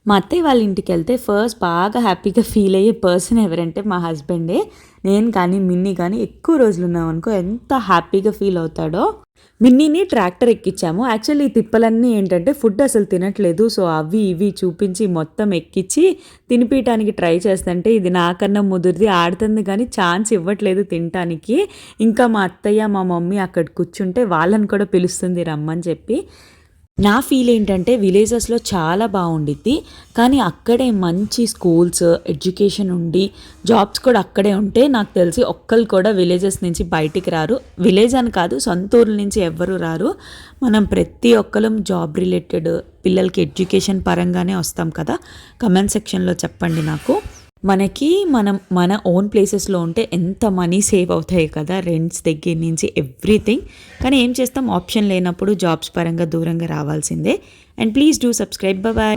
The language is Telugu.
మా అత్తయ్య వాళ్ళ ఇంటికెళ్తే ఫస్ట్ బాగా హ్యాపీగా ఫీల్ అయ్యే పర్సన్ ఎవరంటే మా హస్బెండే. నేను కానీ, మిన్నీ కానీ ఎక్కువ రోజులున్నామనుకో ఎంత హ్యాపీగా ఫీల్ అవుతాడో. మిన్నీని ట్రాక్టర్ ఎక్కిచ్చాము. యాక్చువల్లీ ఈ తిప్పలన్నీ ఏంటంటే ఫుడ్ అసలు తినట్లేదు. సో, అవి ఇవి చూపించి మొత్తం ఎక్కిచ్చి తినిపియటానికి ట్రై చేస్తంటే ఇది నాకన్నా ముదురిది ఆడుతుంది కానీ ఛాన్స్ ఇవ్వట్లేదు తినటానికి. ఇంకా మా అత్తయ్య, మా మమ్మీ అక్కడ కూర్చుంటే వాళ్ళని కూడా పిలుస్తుంది రమ్మని చెప్పి. నా ఫీల్ ఏంటంటే విలేజెస్‌లో చాలా బావుండిద్ది. కానీ అక్కడే మంచి స్కూల్స్, ఎడ్యుకేషన్ ఉండి, జాబ్స్ కూడా అక్కడే ఉంటే నాకు తెలిసి ఒక్కళ్ళు కూడా విలేజెస్ నుంచి బయటికి రారు. విలేజ్ అని కాదు సొంత ఊర్ల నుంచి ఎవ్వరు రారు. మనం ప్రతి ఒక్కళ్ళం జాబ్ రిలేటెడ్, పిల్లలకి ఎడ్యుకేషన్ పరంగానే వస్తాం కదా! కామెంట్ సెక్షన్‌లో చెప్పండి నాకు. మన ఓన్ ప్లేసెస్‌లో ఉంటే ఎంత మనీ సేవ్ అవుతాయి కదా! రెంట్స్ దగ్గర నుంచి ఎవ్రీథింగ్. కానీ ఏం చేస్తాం ఆప్షన్ లేనప్పుడు జాబ్స్ పరంగా దూరంగా రావాల్సిందే. And please do subscribe. Bye.